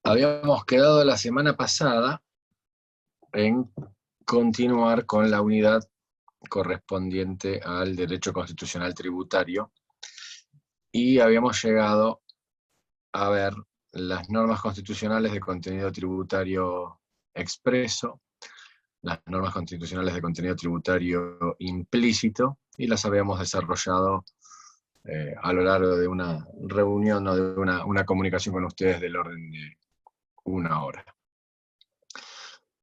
Habíamos quedado la semana pasada en continuar con la unidad correspondiente al derecho constitucional tributario y habíamos llegado a ver las normas constitucionales de contenido tributario expreso, las normas constitucionales de contenido tributario implícito, y las habíamos desarrollado a lo largo de una reunión o de una comunicación con ustedes del orden de 1 hora.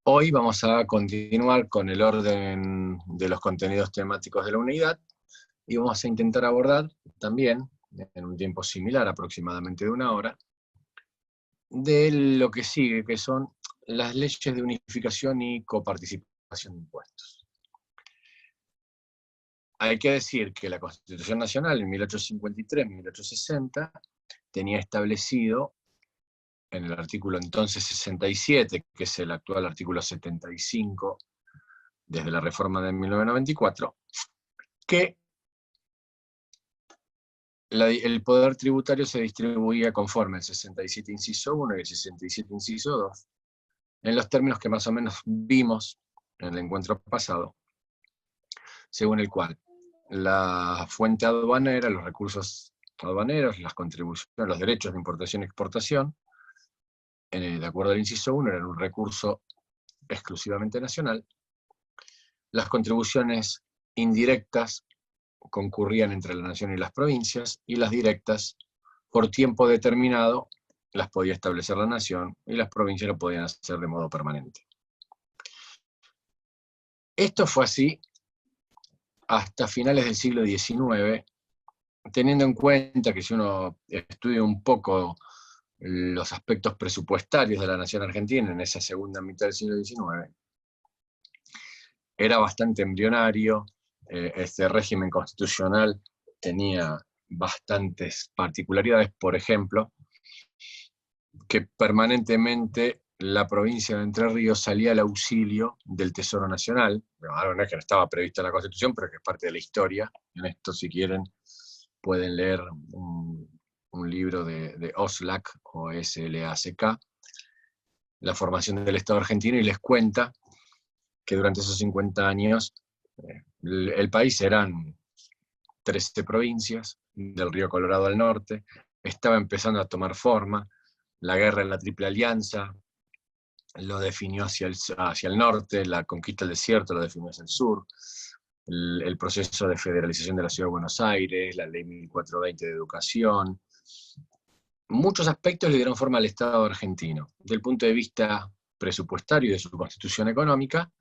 Hoy vamos a continuar con el orden de los contenidos temáticos de la unidad y vamos a intentar abordar también, en un tiempo similar, aproximadamente de 1 hora, de lo que sigue, que son las leyes de unificación y coparticipación de impuestos. Hay que decir que la Constitución Nacional en 1853-1860 tenía establecido en el artículo entonces 67, que es el actual artículo 75 desde la reforma de 1994, que el poder tributario se distribuía conforme el 67 inciso 1 y el 67 inciso 2, en los términos que más o menos vimos en el encuentro pasado, según el cual la fuente aduanera, los recursos aduaneros, las contribuciones, los derechos de importación y exportación, de acuerdo al inciso 1, eran un recurso exclusivamente nacional. Las contribuciones indirectas concurrían entre la nación y las provincias, y las directas, por tiempo determinado, las podía establecer la nación, y las provincias lo podían hacer de modo permanente. Esto fue así hasta finales del siglo XIX, teniendo en cuenta que si uno estudia un poco los aspectos presupuestarios de la nación argentina en esa segunda mitad del siglo XIX, era bastante embrionario. Este régimen constitucional tenía bastantes particularidades, por ejemplo, que permanentemente la provincia de Entre Ríos salía al auxilio del Tesoro Nacional. Algo no es que no estaba previsto en la Constitución, pero que es parte de la historia. En esto, si quieren, pueden leer un libro de Oslac, o SLACK, La formación del Estado argentino, y les cuenta que durante esos 50 años el país eran 13 provincias, del río Colorado al norte, estaba empezando a tomar forma, la guerra en la Triple Alianza lo definió hacia el norte, la conquista del desierto lo definió hacia el sur, el proceso de federalización de la Ciudad de Buenos Aires, la Ley 1420 de educación. Muchos aspectos le dieron forma al Estado argentino. Desde el punto de vista presupuestario y de su constitución económica,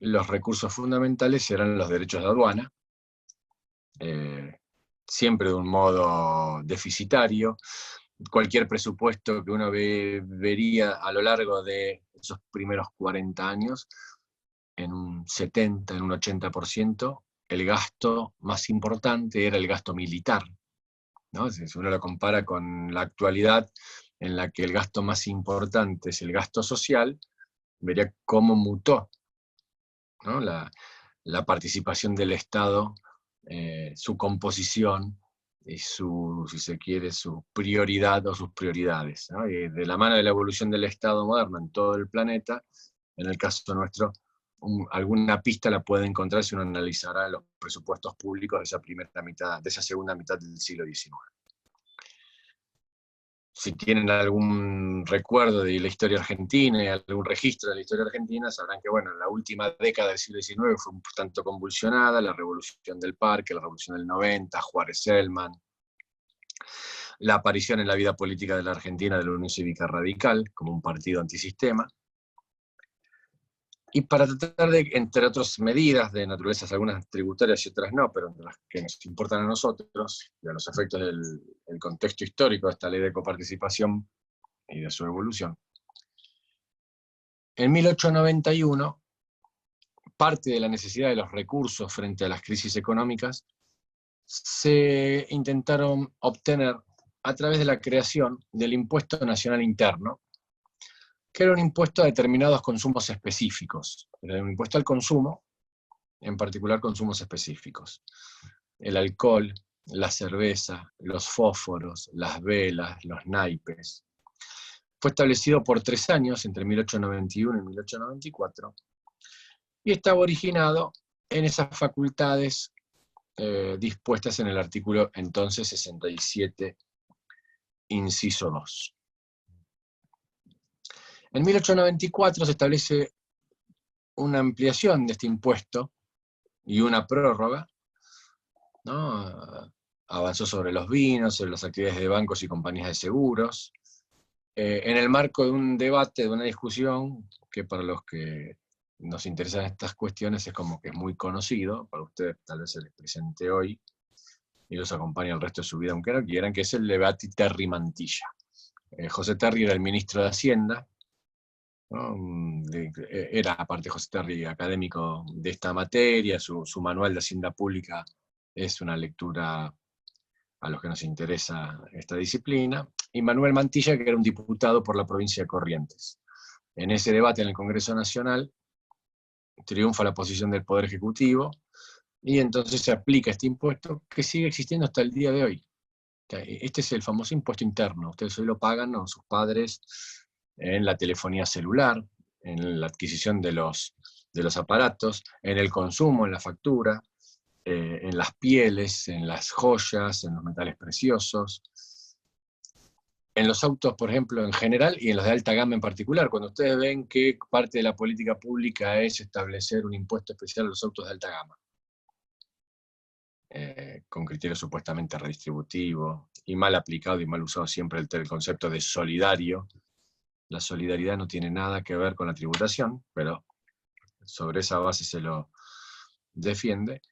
los recursos fundamentales eran los derechos de aduana, siempre de un modo deficitario. Cualquier presupuesto que uno vería a lo largo de esos primeros 40 años, en un 70, en un 80%, el gasto más importante era el gasto militar, ¿no? Si uno lo compara con la actualidad, en la que el gasto más importante es el gasto social, vería cómo mutó, ¿no? La participación del Estado, su composición y si se quiere, su prioridad o sus prioridades, ¿no? Y de la mano de la evolución del Estado moderno en todo el planeta, en el caso nuestro, alguna pista la puede encontrar si uno analizará los presupuestos públicos de esa segunda mitad del siglo XIX. Si tienen algún recuerdo de la historia argentina, algún registro de la historia argentina, sabrán que, bueno, la última década del siglo XIX fue un tanto convulsionada, la revolución del Parque, la revolución del 90, Juárez-Selman, la aparición en la vida política de la Argentina de la Unión Cívica Radical, como un partido antisistema, y para tratar de, entre otras medidas de naturaleza, algunas tributarias y otras no, pero las que nos importan a nosotros, y a los efectos del contexto histórico de esta ley de coparticipación y de su evolución. En 1891, parte de la necesidad de los recursos frente a las crisis económicas se intentaron obtener a través de la creación del Impuesto Nacional Interno, que era un impuesto a determinados consumos específicos. Era un impuesto al consumo, en particular consumos específicos. El alcohol, la cerveza, los fósforos, las velas, los naipes. fue establecido por 3 años, entre 1891 y 1894, y estaba originado en esas facultades dispuestas en el artículo entonces 67, inciso 2. En 1894 se establece una ampliación de este impuesto y una prórroga, ¿no? Avanzó sobre los vinos, sobre las actividades de bancos y compañías de seguros, en el marco de un debate, de una discusión, que para los que nos interesan estas cuestiones es como que es muy conocido, para ustedes tal vez se les presente hoy, y los acompaña el resto de su vida, aunque no quieran, que es el debate Terry-Mantilla. José Terry era el ministro de Hacienda, ¿no? Era, aparte José Terry, académico de esta materia, su manual de Hacienda Pública es una lectura a los que nos interesa esta disciplina, y Manuel Mantilla, que era un diputado por la provincia de Corrientes. En ese debate en el Congreso Nacional triunfa la posición del Poder Ejecutivo, y entonces se aplica este impuesto que sigue existiendo hasta el día de hoy. Este es el famoso impuesto interno. Ustedes hoy lo pagan, ¿no?, sus padres en la telefonía celular, en la adquisición de los aparatos, en el consumo, en la factura, en las pieles, en las joyas, en los metales preciosos, en los autos, por ejemplo, en general, y en los de alta gama en particular. Cuando ustedes ven que parte de la política pública es establecer un impuesto especial a los autos de alta gama, con criterios supuestamente redistributivos, y mal aplicado y mal usado siempre el concepto de solidario. La solidaridad no tiene nada que ver con la tributación, pero sobre esa base se lo defiende.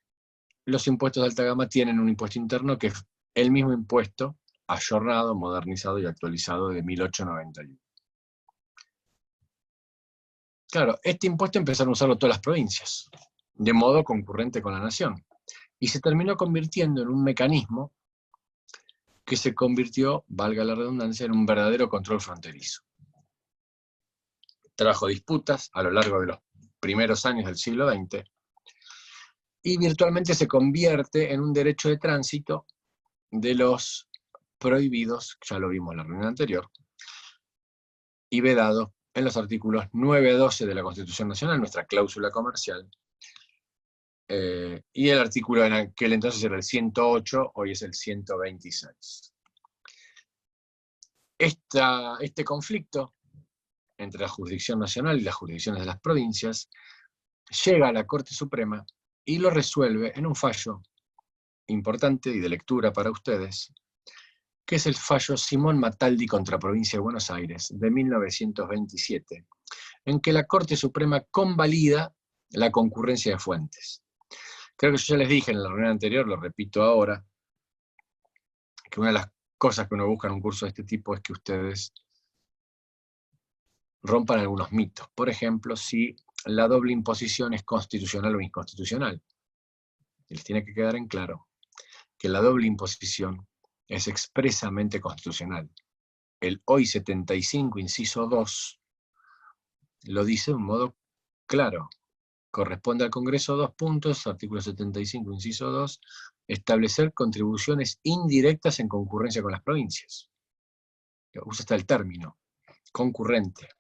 Los impuestos de alta gama tienen un impuesto interno que es el mismo impuesto, ayornado, modernizado y actualizado de 1891. Claro, este impuesto empezaron a usarlo todas las provincias, de modo concurrente con la nación, y se terminó convirtiendo en un mecanismo que se convirtió, valga la redundancia, en un verdadero control fronterizo. Trajo disputas a lo largo de los primeros años del siglo XX, y virtualmente se convierte en un derecho de tránsito de los prohibidos, ya lo vimos en la reunión anterior, y vedados en los artículos 9 a 12 de la Constitución Nacional, nuestra cláusula comercial, y el artículo en aquel entonces era el 108, hoy es el 126. Este conflicto entre la jurisdicción nacional y las jurisdicciones de las provincias llega a la Corte Suprema y lo resuelve en un fallo importante y de lectura para ustedes, que es el fallo Simón Mataldi contra Provincia de Buenos Aires, de 1927, en que la Corte Suprema convalida la concurrencia de fuentes. Creo que yo ya les dije en la reunión anterior, lo repito ahora, que una de las cosas que uno busca en un curso de este tipo es que ustedes rompan algunos mitos. Por ejemplo, si la doble imposición es constitucional o inconstitucional. Y les tiene que quedar en claro que la doble imposición es expresamente constitucional. El hoy 75, inciso 2, lo dice de un modo claro. Corresponde al Congreso 2 puntos, artículo 75, inciso 2, establecer contribuciones indirectas en concurrencia con las provincias. Usa hasta el término, concurrente.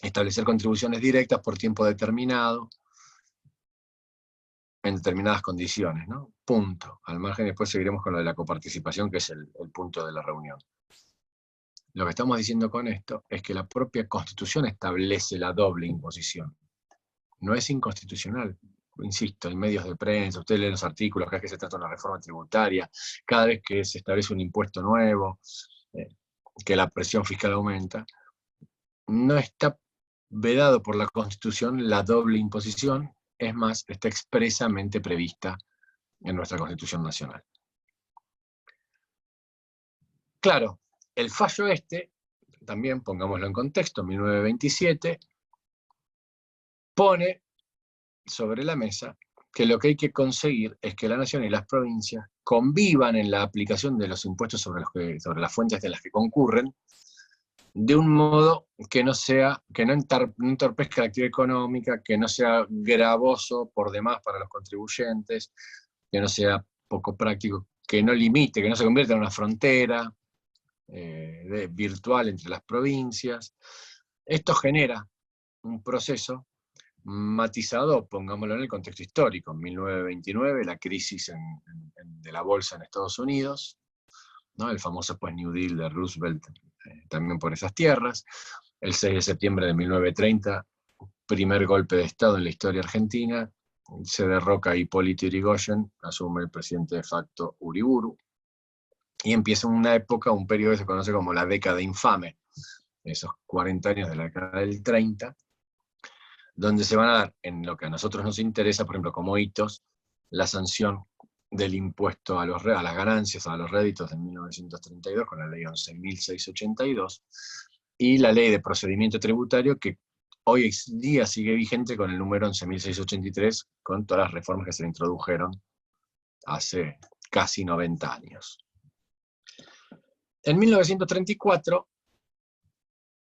Establecer contribuciones directas por tiempo determinado, en determinadas condiciones, ¿no? Punto. Al margen después seguiremos con lo de la coparticipación, que es el punto de la reunión. Lo que estamos diciendo con esto es que la propia Constitución establece la doble imposición. No es inconstitucional. Insisto, en medios de prensa, ustedes leen los artículos, cada vez que se trata de una reforma tributaria, cada vez que se establece un impuesto nuevo, que la presión fiscal aumenta, no está vedado por la Constitución la doble imposición, es más, está expresamente prevista en nuestra Constitución Nacional. Claro, el fallo también pongámoslo en contexto, 1927, pone sobre la mesa que lo que hay que conseguir es que la nación y las provincias convivan en la aplicación de los impuestos sobre las fuentes de las que concurren, de un modo que no entorpezca la actividad económica, que no sea gravoso por demás para los contribuyentes, que no sea poco práctico, que no limite, que no se convierta en una frontera, virtual entre las provincias. Esto genera un proceso matizado, pongámoslo en el contexto histórico. En 1929, la crisis de la bolsa en Estados Unidos, ¿no? El famoso pues, New Deal de Roosevelt, también por esas tierras. El 6 de septiembre de 1930, primer golpe de Estado en la historia argentina, se derroca a Hipólito Yrigoyen, asume el presidente de facto Uriburu, y empieza una época, un periodo que se conoce como la década infame, esos 40 años de la década del 30, donde se van a dar, en lo que a nosotros nos interesa, por ejemplo, como hitos, la sanción del impuesto a las ganancias, a los réditos de 1932, con la ley 11.682, y la ley de procedimiento tributario, que hoy día sigue vigente con el número 11.683, con todas las reformas que se le introdujeron hace casi 90 años. En 1934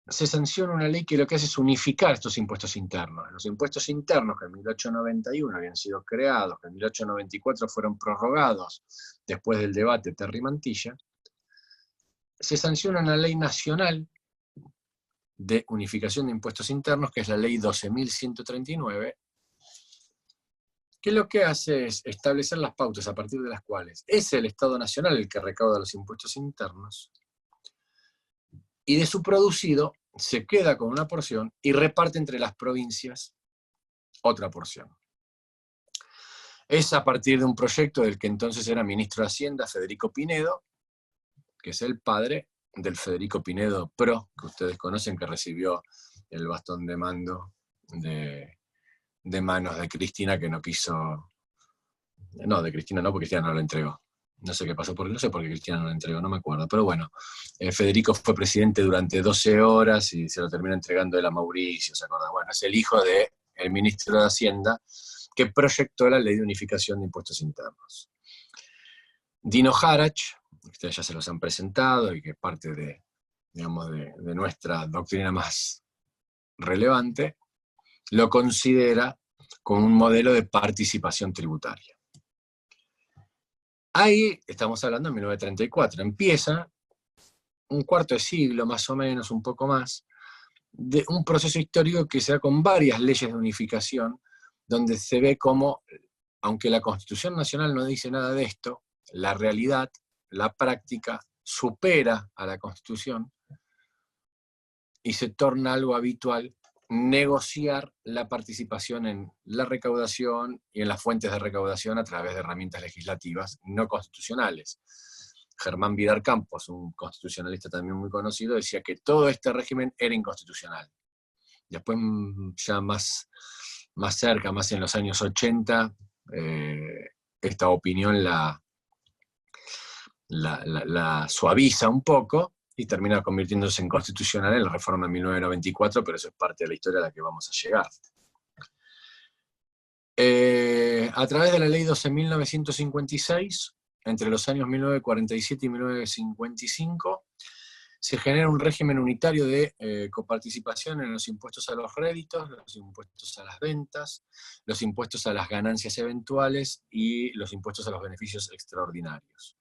se sanciona una ley que lo que hace es unificar estos impuestos internos. Los impuestos internos que en 1891 habían sido creados, que en 1894 fueron prorrogados después del debate Terry-Mantilla, se sanciona una ley nacional de unificación de impuestos internos, que es la ley 12.139, que lo que hace es establecer las pautas a partir de las cuales es el Estado Nacional el que recauda los impuestos internos, y de su producido se queda con una porción y reparte entre las provincias otra porción. Es a partir de un proyecto del que entonces era ministro de Hacienda, Federico Pinedo, que es el padre del Federico Pinedo Pro, que ustedes conocen, que recibió el bastón de mando de manos de Cristina, que no quiso... No, de Cristina no, porque Cristina no lo entregó. No sé qué pasó, no sé por qué Cristina no lo entregó, no me acuerdo. Pero bueno, Federico fue presidente durante 12 horas y se lo termina entregando él a Mauricio, ¿se acuerdan? Bueno, es el hijo del ministro de Hacienda que proyectó la ley de unificación de impuestos internos. Dino Harach, ustedes ya se los han presentado y que es parte de, digamos, de nuestra doctrina más relevante, lo considera como un modelo de participación tributaria. Ahí estamos hablando de 1934, empieza un cuarto de siglo, más o menos, un poco más, de un proceso histórico que se da con varias leyes de unificación, donde se ve como, aunque la Constitución Nacional no dice nada de esto, la realidad, la práctica, supera a la Constitución y se torna algo habitual negociar la participación en la recaudación y en las fuentes de recaudación a través de herramientas legislativas no constitucionales. Germán Vidar Campos, un constitucionalista también muy conocido, decía que todo este régimen era inconstitucional. Después, ya más cerca, más en los años 80, esta opinión la suaviza un poco y termina convirtiéndose en constitucional en la reforma de 1994, pero eso es parte de la historia a la que vamos a llegar. A través de la ley 12.956, entre los años 1947 y 1955, se genera un régimen unitario de coparticipación en los impuestos a los réditos, los impuestos a las ventas, los impuestos a las ganancias eventuales y los impuestos a los beneficios extraordinarios.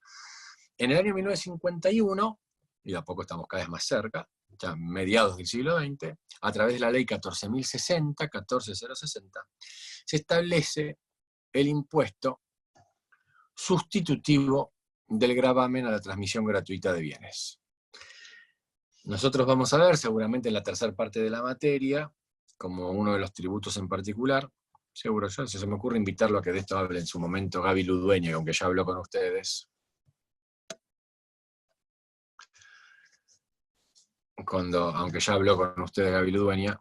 En el año 1951, y de a poco estamos cada vez más cerca, ya mediados del siglo XX, a través de la ley 14.060, se establece el impuesto sustitutivo del gravamen a la transmisión gratuita de bienes. Nosotros vamos a ver, seguramente en la tercera parte de la materia, como uno de los tributos en particular, seguro yo, si se me ocurre invitarlo a que de esto hable en su momento Gaby Ludueña, aunque ya habló con ustedes, aunque ya habló con ustedes Gaby Ludueña,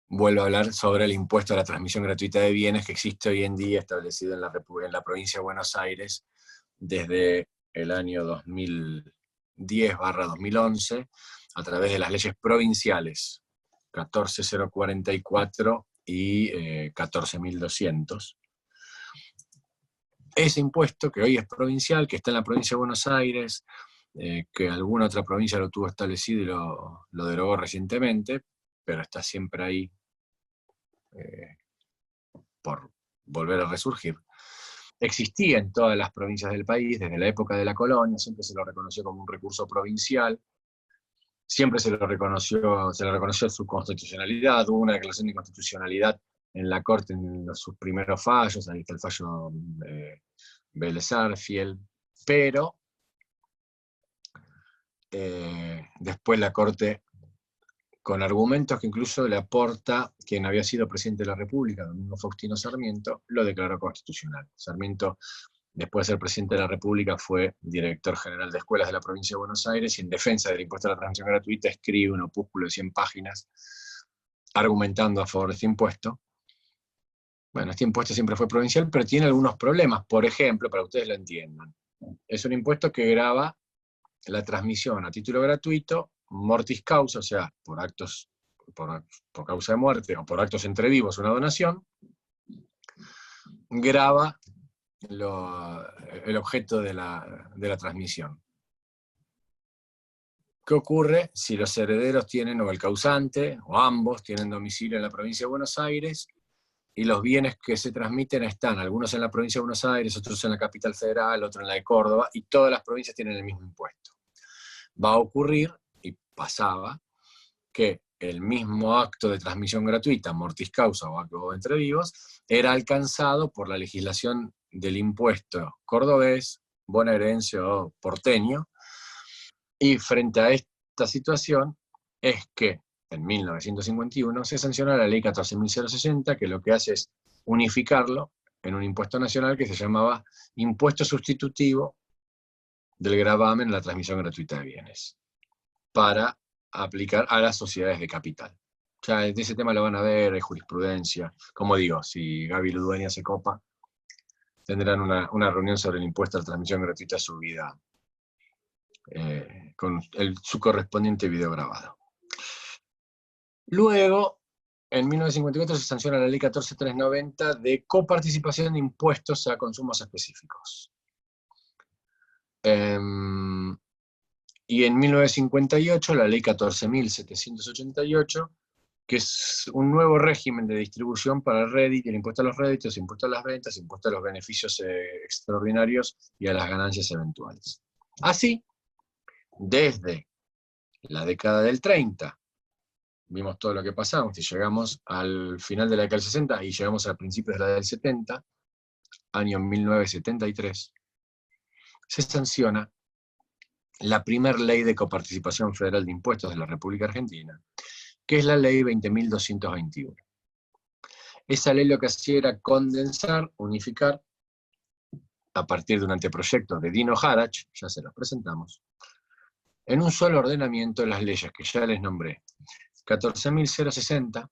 vuelvo a hablar sobre el impuesto a la transmisión gratuita de bienes que existe hoy en día, establecido en la provincia de Buenos Aires desde el año 2010/2011, a través de las leyes provinciales 14.044 y 14.200. Ese impuesto, que hoy es provincial, que está en la provincia de Buenos Aires, que alguna otra provincia lo tuvo establecido y lo derogó recientemente, pero está siempre ahí por volver a resurgir. existía en todas las provincias del país, desde la época de la colonia, siempre se lo reconoció como un recurso provincial, siempre se le reconoció su constitucionalidad, hubo una declaración de inconstitucionalidad en la Corte en sus primeros fallos, ahí está el fallo Vélez Arfiel, pero después la Corte, con argumentos que incluso le aporta quien había sido presidente de la República, Domingo Faustino Sarmiento, lo declaró constitucional. Sarmiento, después de ser presidente de la República, fue director general de escuelas de la provincia de Buenos Aires y en defensa del impuesto a la transmisión gratuita escribe un opúsculo de 100 páginas argumentando a favor de este impuesto. Bueno, este impuesto siempre fue provincial, pero tiene algunos problemas. Por ejemplo, para que ustedes lo entiendan, es un impuesto que grava la transmisión a título gratuito, mortis causa, o sea, por actos, por causa de muerte o por actos entre vivos, una donación, grava el objeto de la transmisión. ¿Qué ocurre si los herederos tienen, o el causante, o ambos, tienen domicilio en la provincia de Buenos Aires, y los bienes que se transmiten están, algunos en la provincia de Buenos Aires, otros en la capital federal, otros en la de Córdoba, y todas las provincias tienen el mismo impuesto? Va a ocurrir, y pasaba, que el mismo acto de transmisión gratuita, mortis causa o acto entre vivos, era alcanzado por la legislación del impuesto cordobés, bonaerense o porteño, y frente a esta situación es que en 1951 se sanciona la ley 14.060, que lo que hace es unificarlo en un impuesto nacional que se llamaba impuesto sustitutivo del gravamen en la transmisión gratuita de bienes, para aplicar a las sociedades de capital. Ya de ese tema lo van a ver, hay jurisprudencia. Como digo, si Gaby Ludueña se copa, tendrán una reunión sobre el impuesto a la transmisión gratuita subida con su correspondiente video grabado. Luego, en 1954 se sanciona la ley 14.390 de coparticipación de impuestos a consumos específicos. Y en 1958 la ley 14.788, que es un nuevo régimen de distribución para el rédito, el impuesto a los réditos, impuesto a las ventas, impuesto a los beneficios extraordinarios y a las ganancias eventuales. Así, desde la década del 30, vimos todo lo que pasamos, y llegamos al final de la década del 60 y llegamos a principios de la del 70, año 1973, se sanciona la primera ley de coparticipación federal de impuestos de la República Argentina, que es la ley 20.221. Esa ley lo que hacía era condensar, unificar, a partir de un anteproyecto de Dino Harach, ya se los presentamos, en un solo ordenamiento las leyes que ya les nombré, 14.060,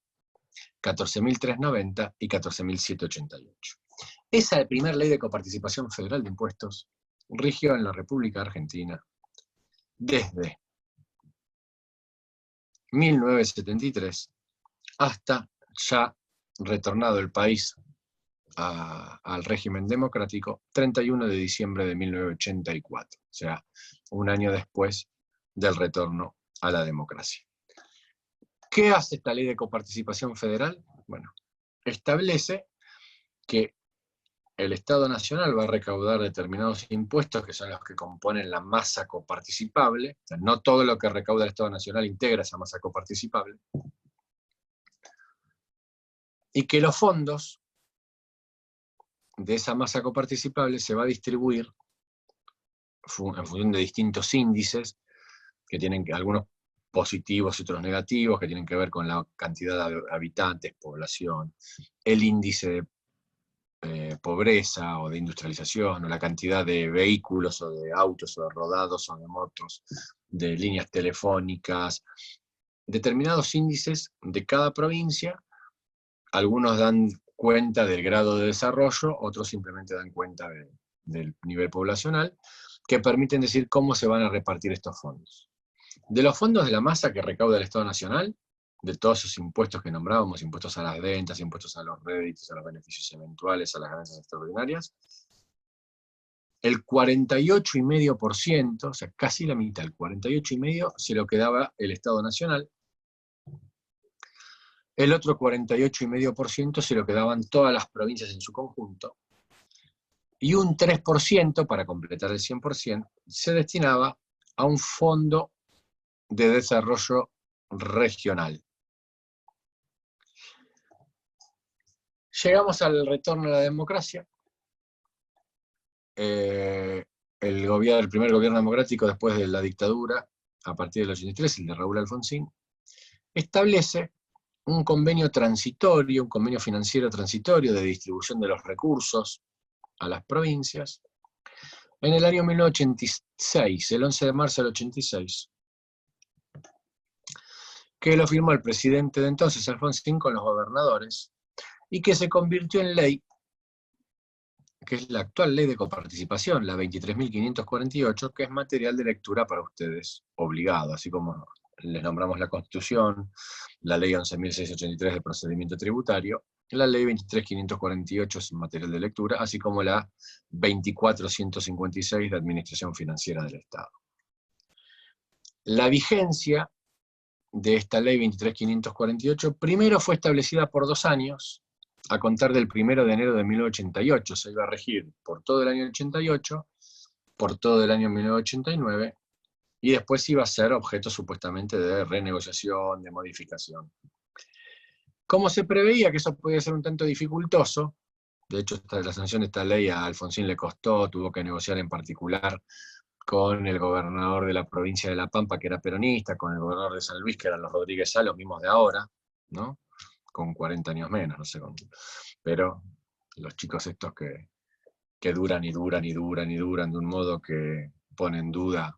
14.390 y 14.788. Esa primera ley de coparticipación federal de impuestos rigió en la República Argentina desde 1973 hasta ya retornado el país al régimen democrático, 31 de diciembre de 1984, o sea, un año después del retorno a la democracia. ¿Qué hace esta ley de coparticipación federal? Bueno, establece que el Estado Nacional va a recaudar determinados impuestos que son los que componen la masa coparticipable, o sea, no todo lo que recauda el Estado Nacional integra esa masa coparticipable, y que los fondos de esa masa coparticipable se va a distribuir en función de distintos índices, que tienen algunos positivos y otros negativos, que tienen que ver con la cantidad de habitantes, población, el índice de pobreza o de industrialización, o la cantidad de vehículos o de autos o de rodados o de motos, de líneas telefónicas, determinados índices de cada provincia. Algunos dan cuenta del grado de desarrollo, otros simplemente dan cuenta del nivel poblacional, que permiten decir cómo se van a repartir estos fondos. De los fondos de la masa que recauda el Estado Nacional, de todos esos impuestos que nombrábamos, impuestos a las ventas, impuestos a los réditos, a los beneficios eventuales, a las ganancias extraordinarias, el 48,5%, o sea, casi la mitad, el 48,5% se lo quedaba el Estado Nacional. El otro 48,5% se lo quedaban todas las provincias en su conjunto. y un 3%, para completar el 100%, se destinaba a un fondo de desarrollo regional. Llegamos al retorno a la democracia. El primer gobierno democrático después de la dictadura, a partir del 83, el de Raúl Alfonsín, establece un convenio transitorio, un convenio financiero transitorio de distribución de los recursos a las provincias, en el año 1986, el 11 de marzo del 86, que lo firmó el presidente de entonces, Alfonsín, con los gobernadores, y que se convirtió en ley, que es la actual ley de coparticipación, la 23.548, que es material de lectura para ustedes, obligado, así como les nombramos la Constitución, la ley 11.683 del procedimiento tributario, la ley 23.548 es material de lectura, así como la 24.156 de Administración Financiera del Estado. La vigencia de esta ley 23.548 primero fue establecida por 2 años, a contar del 1 de enero de 1988, se iba a regir por todo el año 88, por todo el año 1989, y después iba a ser objeto supuestamente de renegociación, de modificación. Como se preveía que eso podía ser un tanto dificultoso, de hecho la sanción de esta ley a Alfonsín le costó, tuvo que negociar en particular con el gobernador de la provincia de La Pampa, que era peronista, con el gobernador de San Luis, que eran los Rodríguez Sá, los mismos de ahora, ¿no? Con 40 años menos, no sé, pero los chicos estos que duran y duran y duran y duran de un modo que ponen en duda,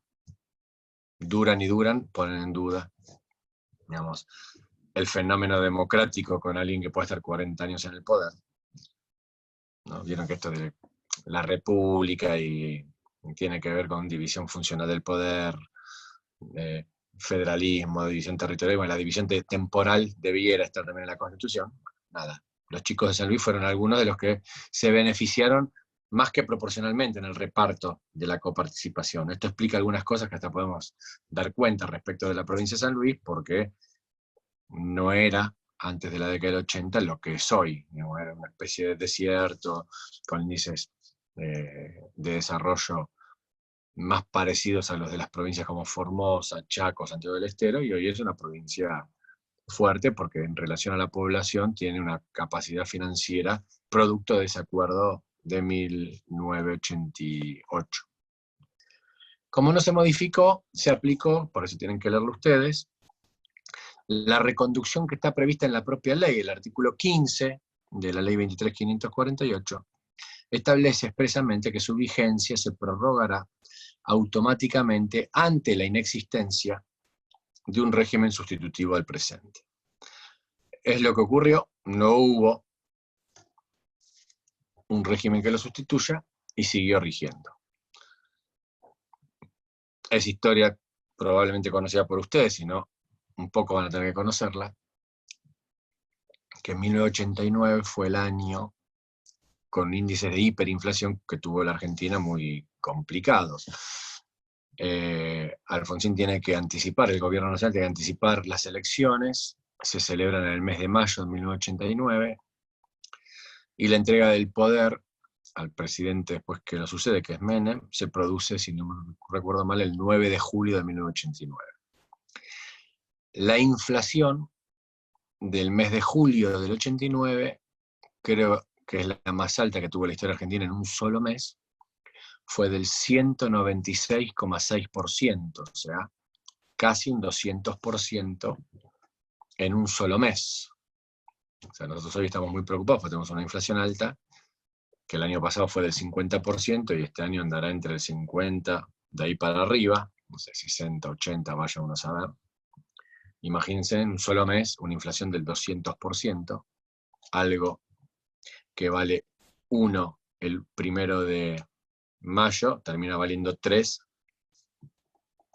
duran y duran, ponen en duda, digamos, el fenómeno democrático con alguien que puede estar 40 años en el poder. ¿No? Vieron que esto de la república y tiene que ver con división funcional del poder, federalismo, división territorial, bueno, la división temporal debiera estar también en la Constitución. Nada, los chicos de San Luis fueron algunos de los que se beneficiaron más que proporcionalmente en el reparto de la coparticipación. Esto explica algunas cosas que hasta podemos dar cuenta respecto de la provincia de San Luis, porque no era, antes de la década del 80, lo que es hoy. Era una especie de desierto, con índices de desarrollo más parecidos a los de las provincias como Formosa, Chaco, Santiago del Estero, y hoy es una provincia fuerte porque en relación a la población tiene una capacidad financiera producto de ese acuerdo de 1988. Como no se modificó, se aplicó, por eso tienen que leerlo ustedes, la reconducción que está prevista en la propia ley, el artículo 15 de la ley 23.548, establece expresamente que su vigencia se prorrogará automáticamente ante la inexistencia de un régimen sustitutivo al presente. Es lo que ocurrió, no hubo un régimen que lo sustituya y siguió rigiendo. Es historia probablemente conocida por ustedes, si no, un poco van a tener que conocerla, que 1989 fue el año con índices de hiperinflación que tuvo la Argentina muy complicados. Alfonsín tiene que anticipar, el gobierno nacional tiene que anticipar las elecciones, se celebran en el mes de mayo de 1989, y la entrega del poder al presidente después que lo sucede, que es Menem, se produce, si no me recuerdo mal, el 9 de julio de 1989. La inflación del mes de julio del 89, creo que es la más alta que tuvo la historia argentina en un solo mes, fue del 196,6%, o sea, casi un 200% en un solo mes. O sea, nosotros hoy estamos muy preocupados porque tenemos una inflación alta, que el año pasado fue del 50% y este año andará entre el 50%, de ahí para arriba, no sé, 60, 80, vaya uno a saber. Imagínense en un solo mes una inflación del 200%, algo que vale 1 el 1 de mayo, termina valiendo 3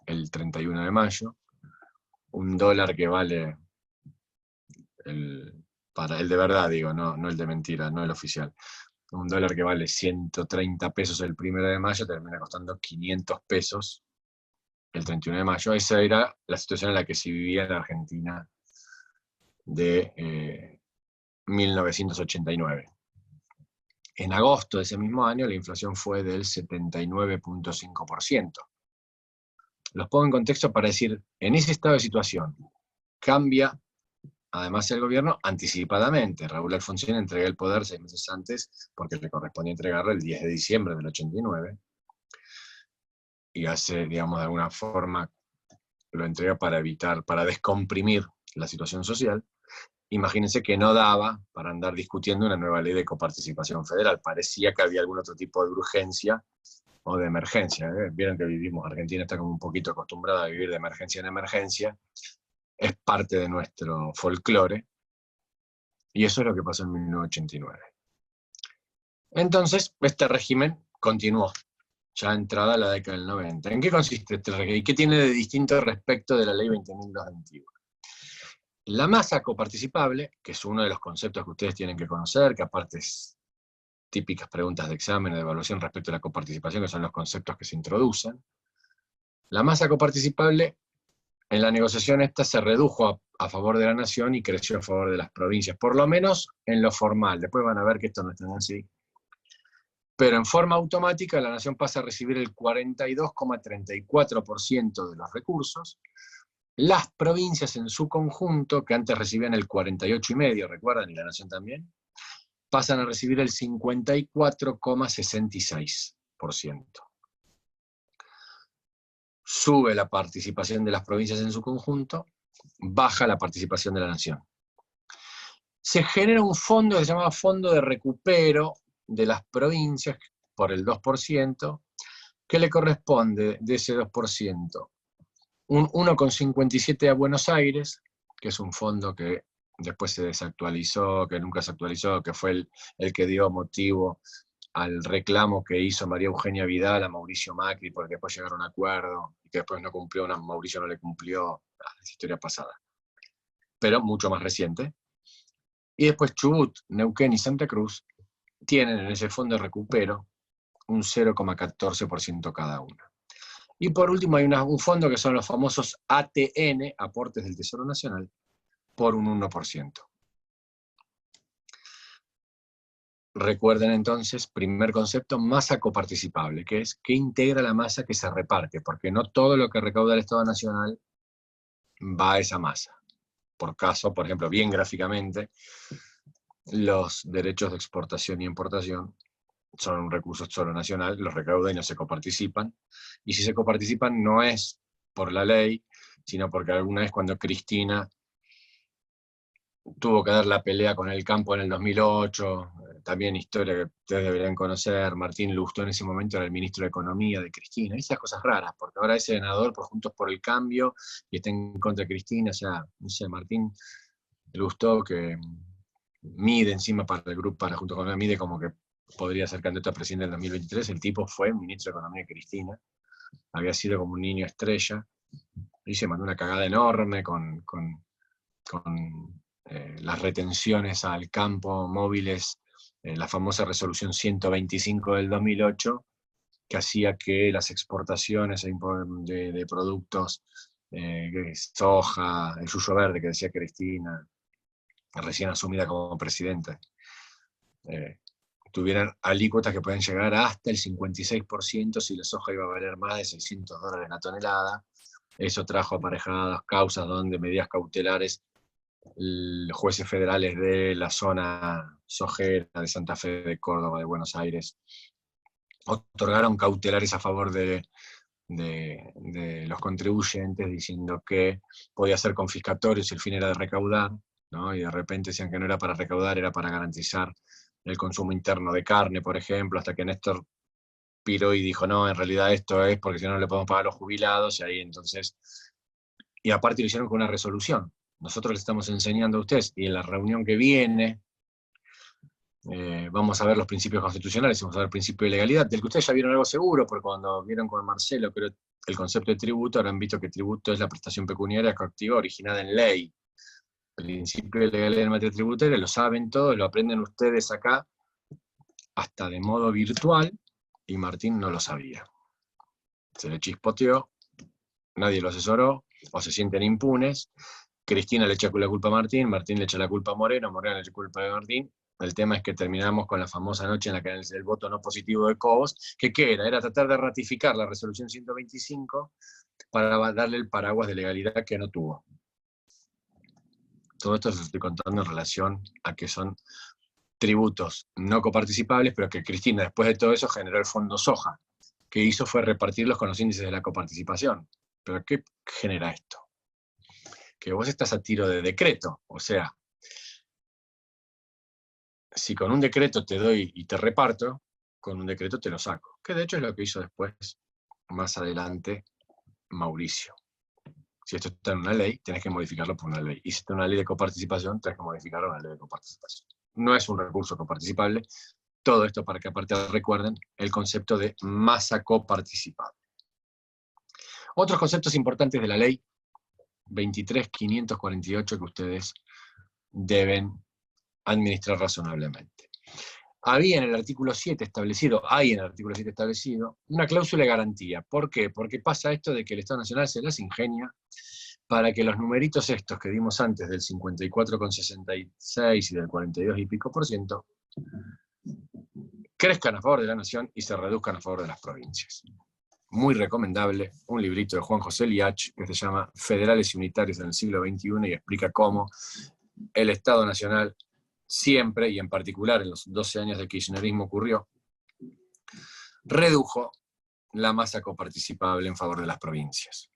el 31 de mayo, un dólar que vale, para el de verdad digo, no el de mentira, no el oficial, un dólar que vale 130 pesos el 1 de mayo termina costando 500 pesos el 31 de mayo. Esa era la situación en la que se vivía en la Argentina de 1989. En agosto de ese mismo año la inflación fue del 79.5%. Los pongo en contexto para decir, en ese estado de situación, cambia además el gobierno anticipadamente. Raúl Alfonsín entrega el poder 6 meses antes, porque le correspondía entregarlo el 10 de diciembre del 89, y hace, digamos, de alguna forma, lo entrega para evitar, para descomprimir la situación social. Imagínense que no daba para andar discutiendo una nueva ley de coparticipación federal. Parecía que había algún otro tipo de urgencia o de emergencia. Vieron que vivimos, Argentina está como un poquito acostumbrada a vivir de emergencia en emergencia. Es parte de nuestro folclore. Y eso es lo que pasó en 1989. Entonces, este régimen continuó, ya entrada la década del 90. ¿En qué consiste este régimen? ¿Y qué tiene de distinto respecto de la ley 20.221? La masa coparticipable, que es uno de los conceptos que ustedes tienen que conocer, que aparte es típicas preguntas de examen o de evaluación respecto a la coparticipación, que son los conceptos que se introducen. La masa coparticipable, en la negociación esta se redujo a favor de la nación y creció a favor de las provincias, por lo menos en lo formal. Después van a ver que esto no es tan así. Pero en forma automática la nación pasa a recibir el 42,34% de los recursos. Las provincias en su conjunto, que antes recibían el 48,5%, ¿recuerdan? Y la nación también, pasan a recibir el 54,66%. Sube la participación de las provincias en su conjunto, baja la participación de la nación. Se genera un fondo que se llama Fondo de Recupero de las Provincias por el 2%, que le corresponde de ese 2%, un 1,57 a Buenos Aires, que es un fondo que después se desactualizó, que nunca se actualizó, que fue el que dio motivo al reclamo que hizo María Eugenia Vidal a Mauricio Macri, porque después llegaron a un acuerdo, y que después no cumplió, Mauricio no le cumplió, es historia pasada, pero mucho más reciente. Y después Chubut, Neuquén y Santa Cruz tienen en ese fondo de recupero un 0,14% cada una. Y por último hay un fondo que son los famosos ATN, aportes del Tesoro Nacional, por un 1%. Recuerden entonces, primer concepto, masa coparticipable, que es que integra la masa que se reparte, porque no todo lo que recauda el Estado Nacional va a esa masa. Por caso, por ejemplo, bien gráficamente, los derechos de exportación y importación son un recurso solo nacional, los recauda y no se coparticipan. Y si se coparticipan no es por la ley, sino porque alguna vez cuando Cristina tuvo que dar la pelea con el campo en el 2008, también historia que ustedes deberían conocer, Martín Lustó en ese momento era el ministro de Economía de Cristina, y esas cosas raras, porque ahora es senador por Juntos por el Cambio y está en contra de Cristina, o sea, no sé, Martín Lustó que mide encima para el grupo, para Juntos por el Cambio, mide como que podría ser candidato a presidente en 2023, el tipo fue ministro de Economía de Cristina, había sido como un niño estrella, y se mandó una cagada enorme con las retenciones al campo móviles, la famosa resolución 125 del 2008, que hacía que las exportaciones de productos, soja, el yuyo verde que decía Cristina, recién asumida como presidenta, tuvieran alícuotas que pueden llegar hasta el 56% si la soja iba a valer más de $600 la tonelada. Eso trajo aparejadas causas donde medidas cautelares, jueces federales de la zona sojera de Santa Fe, de Córdoba, de Buenos Aires, otorgaron cautelares a favor de los contribuyentes, diciendo que podía ser confiscatorio si el fin era de recaudar, ¿no? Y de repente decían que no era para recaudar, era para garantizar el consumo interno de carne, por ejemplo, hasta que Néstor piró y dijo, no, en realidad esto es porque si no le podemos pagar a los jubilados, y ahí entonces, y aparte lo hicieron con una resolución. Nosotros les estamos enseñando a ustedes, y en la reunión que viene vamos a ver los principios constitucionales, vamos a ver el principio de legalidad, del que ustedes ya vieron algo seguro, porque cuando vieron con Marcelo, creo, el concepto de tributo, habrán visto que tributo es la prestación pecuniaria coactiva originada en ley. El principio de legalidad en materia tributaria lo saben todos, lo aprenden ustedes acá, hasta de modo virtual, y Martín no lo sabía. Se le chispoteó, nadie lo asesoró, o se sienten impunes. Cristina le echa la culpa a Martín, Martín le echa la culpa a Moreno, Moreno le echa la culpa a Martín, El tema es que terminamos con la famosa noche en la que el voto no positivo de Cobos, que ¿qué era? Era tratar de ratificar la resolución 125 para darle el paraguas de legalidad que no tuvo. Todo esto se estoy contando en relación a que son tributos no coparticipables, pero que Cristina, después de todo eso, generó el fondo Soja. Que hizo fue repartirlos con los índices de la coparticipación. ¿Pero qué genera esto? Que vos estás a tiro de decreto, o sea, si con un decreto te doy y te reparto, con un decreto te lo saco. Que de hecho es lo que hizo después, más adelante, Mauricio. Si esto está en una ley, tenés que modificarlo por una ley. Y si está en una ley de coparticipación, tenés que modificarlo en una ley de coparticipación. No es un recurso coparticipable. Todo esto para que aparte recuerden el concepto de masa coparticipable. Otros conceptos importantes de la ley 23.548 que ustedes deben administrar razonablemente. Hay en el artículo 7 establecido, una cláusula de garantía. ¿Por qué? Porque pasa esto de que el Estado Nacional se las ingenia para que los numeritos estos que dimos antes del 54,66 y del 42 y pico por ciento crezcan a favor de la nación y se reduzcan a favor de las provincias. Muy recomendable, un librito de Juan José Liach que se llama Federales y Unitarios en el siglo XXI y explica cómo el Estado Nacional siempre, y en particular en los 12 años de kirchnerismo ocurrió, redujo la masa coparticipable en favor de las provincias.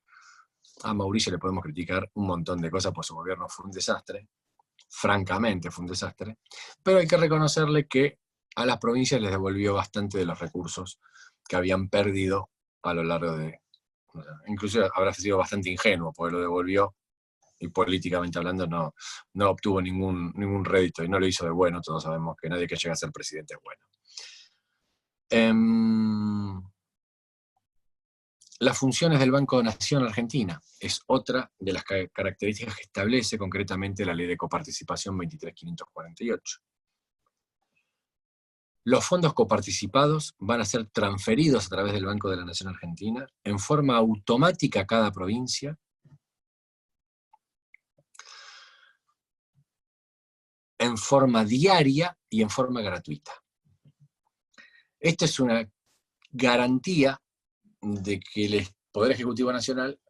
A Mauricio le podemos criticar un montón de cosas, pues su gobierno fue un desastre, francamente fue un desastre, pero hay que reconocerle que a las provincias les devolvió bastante de los recursos que habían perdido a lo largo de... Incluso habrá sido bastante ingenuo, porque lo devolvió y políticamente hablando no obtuvo ningún rédito y no lo hizo de bueno. Todos sabemos que nadie que llega a ser presidente es bueno. Las funciones del Banco de Nación Argentina es otra de las características que establece concretamente la Ley de Coparticipación 23.548. Los fondos coparticipados van a ser transferidos a través del Banco de la Nación Argentina en forma automática a cada provincia, en forma diaria y en forma gratuita. Esta es una garantía de que el Poder Ejecutivo Nacional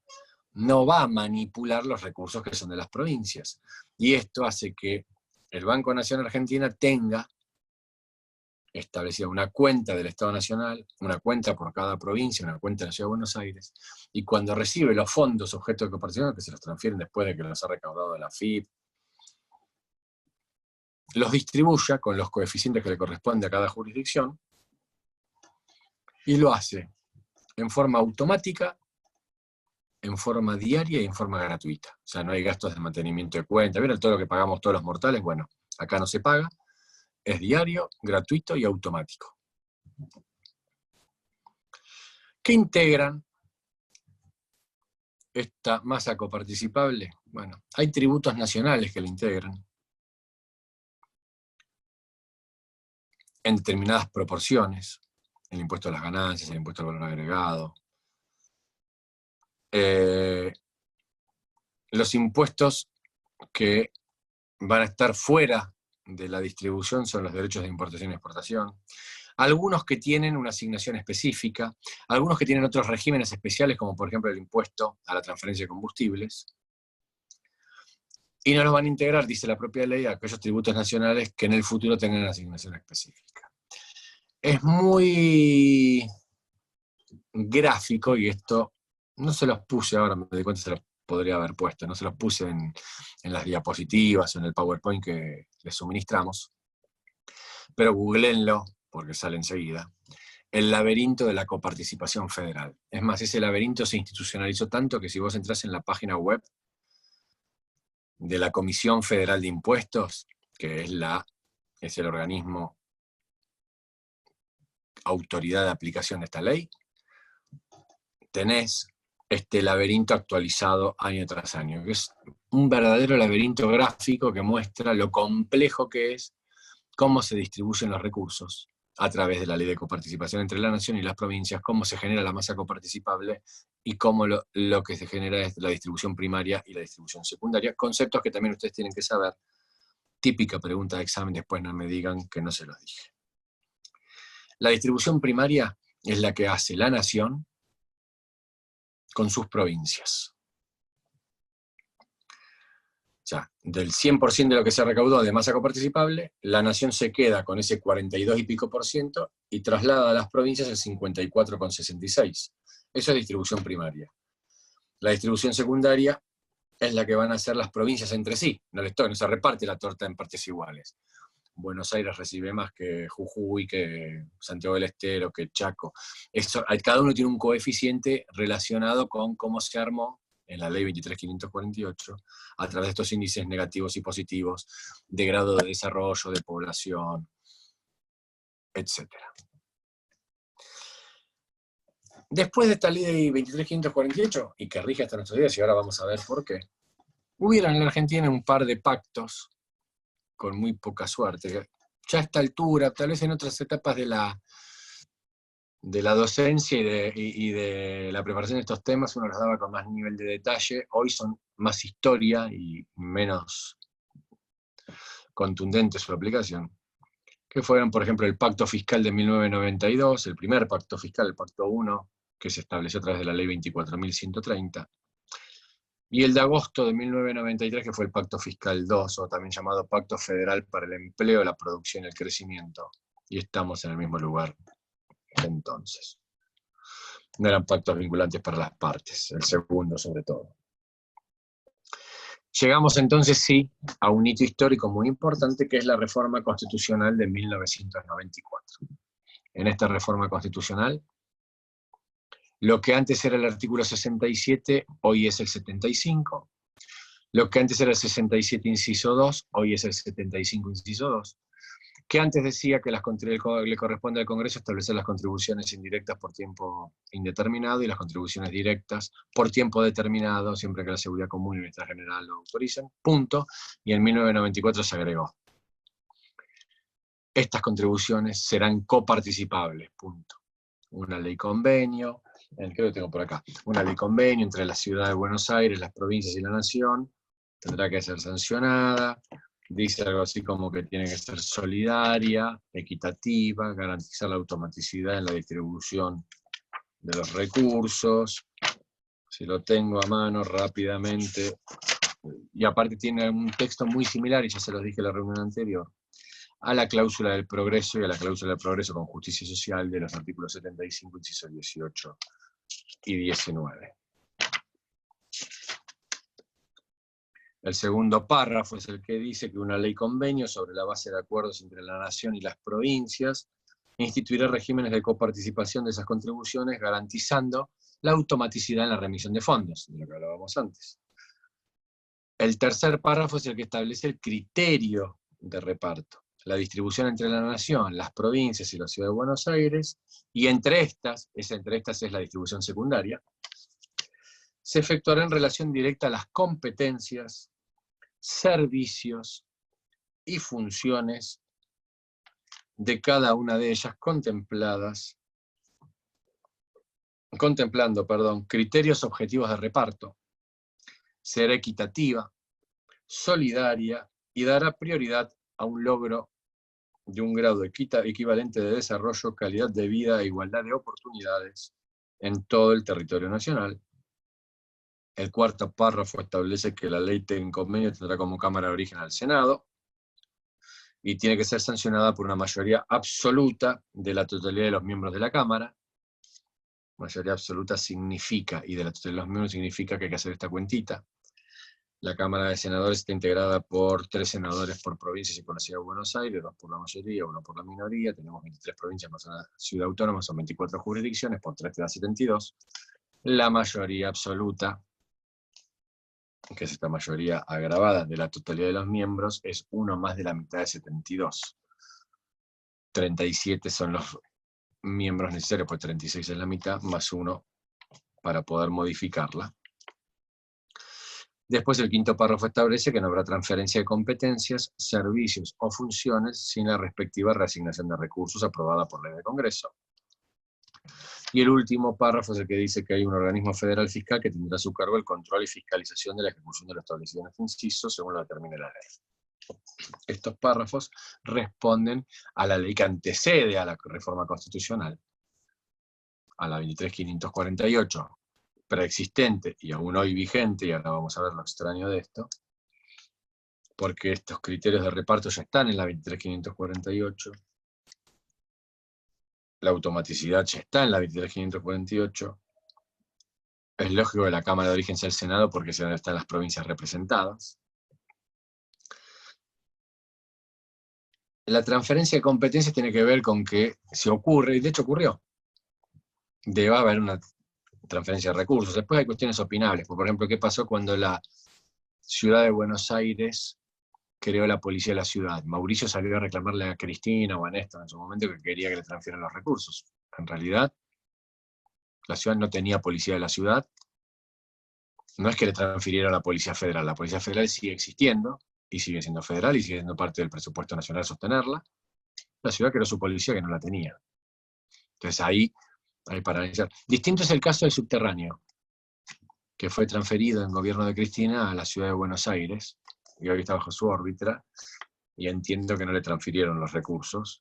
no va a manipular los recursos que son de las provincias. Y esto hace que el Banco Nación Argentina tenga establecida una cuenta del Estado Nacional, una cuenta por cada provincia, una cuenta de la Ciudad de Buenos Aires, y cuando recibe los fondos objeto de coparticipación, que se los transfieren después de que los ha recaudado de la FIP, los distribuya con los coeficientes que le corresponde a cada jurisdicción, y lo hace en forma automática, en forma diaria y en forma gratuita. O sea, no hay gastos de mantenimiento de cuenta. ¿Vieron todo lo que pagamos todos los mortales? Bueno, acá no se paga. Es diario, gratuito y automático. ¿Qué integran esta masa coparticipable? Bueno, hay tributos nacionales que la integran en determinadas proporciones. El impuesto a las ganancias, el impuesto al valor agregado. Los impuestos que van a estar fuera de la distribución son los derechos de importación y exportación. Algunos que tienen una asignación específica, algunos que tienen otros regímenes especiales, como por ejemplo el impuesto a la transferencia de combustibles. Y no los van a integrar, dice la propia ley, a aquellos tributos nacionales que en el futuro tengan una asignación específica. Es muy gráfico, y esto no se los puse ahora, me di cuenta que se los podría haber puesto, no se los puse en las diapositivas o en el PowerPoint que les suministramos, pero googleenlo, porque sale enseguida. El laberinto de la coparticipación federal. Es más, ese laberinto se institucionalizó tanto que si vos entras en la página web de la Comisión Federal de Impuestos, que es el organismo autoridad de aplicación de esta ley, tenés este laberinto actualizado año tras año, que es un verdadero laberinto gráfico que muestra lo complejo que es cómo se distribuyen los recursos a través de la ley de coparticipación entre la nación y las provincias, cómo se genera la masa coparticipable y cómo lo que se genera es la distribución primaria y la distribución secundaria, conceptos que también ustedes tienen que saber Típica pregunta de examen, después no me digan que no se los dije. La distribución primaria es la que hace la nación con sus provincias. O sea, del 100% de lo que se recaudó de masa coparticipable, la nación se queda con ese 42 y pico por ciento y traslada a las provincias el 54,66. Eso es distribución primaria. La distribución secundaria es la que van a hacer las provincias entre sí. No se reparte la torta en partes iguales. Buenos Aires recibe más que Jujuy, que Santiago del Estero, que Chaco. Cada uno tiene un coeficiente relacionado con cómo se armó en la ley 23.548, a través de estos índices negativos y positivos de grado de desarrollo, de población, etc. Después de esta ley 23.548, y que rige hasta nuestros días, y ahora vamos a ver por qué, hubieron en la Argentina un par de pactos con muy poca suerte. Ya a esta altura, tal vez en otras etapas de la docencia y de la preparación de estos temas, uno los daba con más nivel de detalle. Hoy son más historia y menos contundente su aplicación. Que fueron, por ejemplo, el Pacto Fiscal de 1992, el primer Pacto Fiscal, el Pacto 1, que se estableció a través de la Ley 24.130, y el de agosto de 1993, que fue el Pacto Fiscal 2, o también llamado Pacto Federal para el Empleo, la Producción y el Crecimiento. Y estamos en el mismo lugar entonces. No eran pactos vinculantes para las partes, el segundo sobre todo. Llegamos entonces, sí, a un hito histórico muy importante, que es la reforma constitucional de 1994. En esta reforma constitucional, lo que antes era el artículo 67, hoy es el 75. Lo que antes era el 67 inciso 2, hoy es el 75 inciso 2. Que antes decía que le corresponde al Congreso establecer las contribuciones indirectas por tiempo indeterminado y las contribuciones directas por tiempo determinado, siempre que la Seguridad Común y el Estado General lo autoricen, punto. Y en 1994 se agregó: estas contribuciones serán coparticipables, punto. Una ley convenio, creo que tengo por acá, una ley convenio entre la Ciudad de Buenos Aires, las provincias y la Nación, tendrá que ser sancionada. Dice algo así como que tiene que ser solidaria, equitativa, garantizar la automaticidad en la distribución de los recursos. Si lo tengo a mano rápidamente. Y aparte tiene un texto muy similar, y ya se los dije en la reunión anterior, a la cláusula del progreso y a la cláusula del progreso con justicia social de los artículos 75, inciso 18 y 19. El segundo párrafo es el que dice que una ley convenio, sobre la base de acuerdos entre la Nación y las provincias, instituirá regímenes de coparticipación de esas contribuciones, garantizando la automaticidad en la remisión de fondos, de lo que hablábamos antes. El tercer párrafo es el que establece el criterio de reparto, la distribución entre la Nación, las provincias y la Ciudad de Buenos Aires, y entre estas es la distribución secundaria, se efectuará en relación directa a las competencias, servicios y funciones de cada una de ellas, contemplando criterios objetivos de reparto. Será equitativa, solidaria y dará prioridad a un logro de un grado equivalente de desarrollo, calidad de vida e igualdad de oportunidades en todo el territorio nacional. El cuarto párrafo establece que la ley en convenio tendrá como cámara de origen al Senado y tiene que ser sancionada por una mayoría absoluta de la totalidad de los miembros de la Cámara. Mayoría absoluta significa, y de la totalidad de los miembros significa que hay que hacer esta cuentita. La Cámara de Senadores está integrada por 3 senadores por provincias y por la Ciudad de Buenos Aires, 2 por la mayoría, 1 por la minoría. Tenemos 23 provincias más una ciudad autónoma, son 24 jurisdicciones, por 3 te da 72. La mayoría absoluta, que es esta mayoría agravada de la totalidad de los miembros, es 1 más de la mitad de 72. 37 son los miembros necesarios, pues 36 es la mitad, más 1 para poder modificarla. Después el quinto párrafo establece que no habrá transferencia de competencias, servicios o funciones sin la respectiva reasignación de recursos aprobada por ley del Congreso. Y el último párrafo es el que dice que hay un organismo federal fiscal que tendrá a su cargo el control y fiscalización de la ejecución de lo establecido en este inciso según lo determine la ley. Estos párrafos responden a la ley que antecede a la reforma constitucional, a la 23.548, preexistente y aún hoy vigente, y ahora vamos a ver lo extraño de esto, porque estos criterios de reparto ya están en la 23.548, la automaticidad ya está en la 23.548, es lógico que la Cámara de Origen sea el Senado porque es donde están las provincias representadas. La transferencia de competencias tiene que ver con que se ocurre, y de hecho ocurrió, debe haber una transferencia de recursos. Después hay cuestiones opinables, por ejemplo, ¿qué pasó cuando la ciudad de Buenos Aires creó la policía de la ciudad? Mauricio salió a reclamarle a Cristina o a Néstor en su momento que quería que le transfieran los recursos. En realidad, la ciudad no tenía policía de la ciudad, no es que le transfirieron a la Policía Federal sigue existiendo, y sigue siendo federal, y sigue siendo parte del presupuesto nacional sostenerla. La ciudad creó su policía que no la tenía. Entonces ahí hay para analizar. Distinto es el caso del subterráneo, que fue transferido en gobierno de Cristina a la ciudad de Buenos Aires, y hoy está bajo su órbita, y entiendo que no le transfirieron los recursos.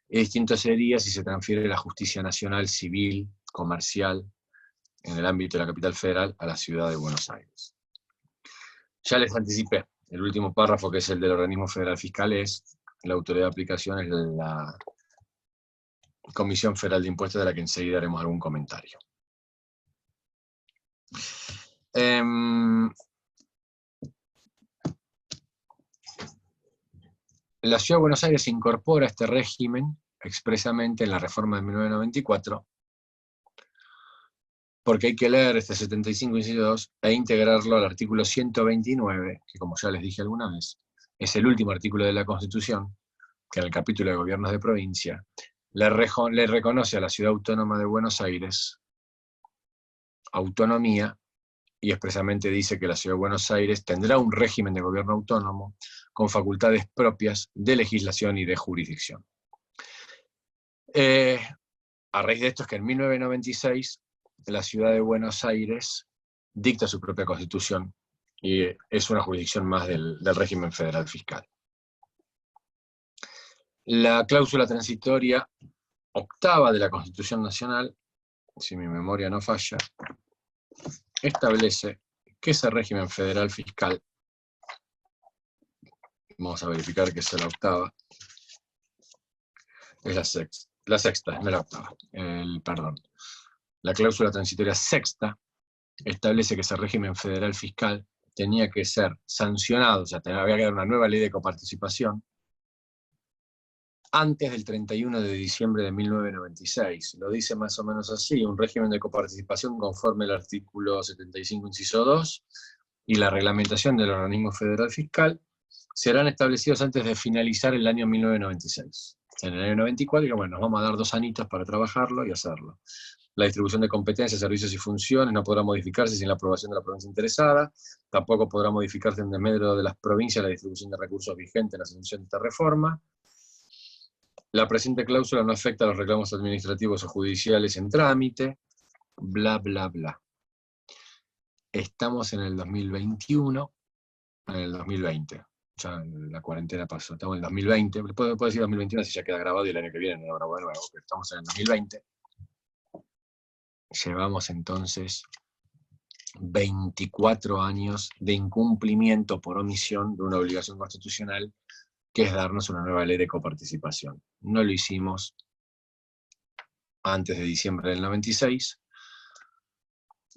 Y distinto sería si se transfiere la justicia nacional, civil, comercial, en el ámbito de la capital federal, a la ciudad de Buenos Aires. Ya les anticipé, el último párrafo, que es el del organismo federal fiscal, es la autoridad de aplicación, es la Comisión Federal de Impuestos, de la que enseguida haremos algún comentario. La Ciudad de Buenos Aires incorpora este régimen expresamente en la reforma de 1994, porque hay que leer este 75, inciso 2, e integrarlo al artículo 129, que como ya les dije alguna vez, es el último artículo de la Constitución, que en el capítulo de gobiernos de provincia, le reconoce a la Ciudad Autónoma de Buenos Aires autonomía, y expresamente dice que la Ciudad de Buenos Aires tendrá un régimen de gobierno autónomo con facultades propias de legislación y de jurisdicción. A raíz de esto es que en 1996 la Ciudad de Buenos Aires dicta su propia constitución y es una jurisdicción más del régimen federal fiscal. La cláusula transitoria octava de la Constitución Nacional, si mi memoria no falla, establece que ese régimen federal fiscal, vamos a verificar que es la octava, es la sexta, no la octava, perdón. La cláusula transitoria sexta establece que ese régimen federal fiscal tenía que ser sancionado, o sea, había que dar una nueva ley de coparticipación, antes del 31 de diciembre de 1996. Lo dice más o menos así: un régimen de coparticipación conforme al artículo 75, inciso 2, y la reglamentación del organismo federal fiscal serán establecidos antes de finalizar el año 1996. En el año 94, y bueno, nos vamos a dar 2 añitos para trabajarlo y hacerlo. La distribución de competencias, servicios y funciones no podrá modificarse sin la aprobación de la provincia interesada, tampoco podrá modificarse en desmedro de las provincias la distribución de recursos vigente en la sanción de esta reforma. La presente cláusula no afecta a los reclamos administrativos o judiciales en trámite, bla, bla, bla. Estamos en el 2021, en el 2020. Ya la cuarentena pasó, estamos en el 2020, puedo decir 2021 si ya queda grabado y el año que viene no lo grabo de nuevo, pero estamos en el 2020. Llevamos entonces 24 años de incumplimiento por omisión de una obligación constitucional, que es darnos una nueva ley de coparticipación. No lo hicimos antes de diciembre del 96,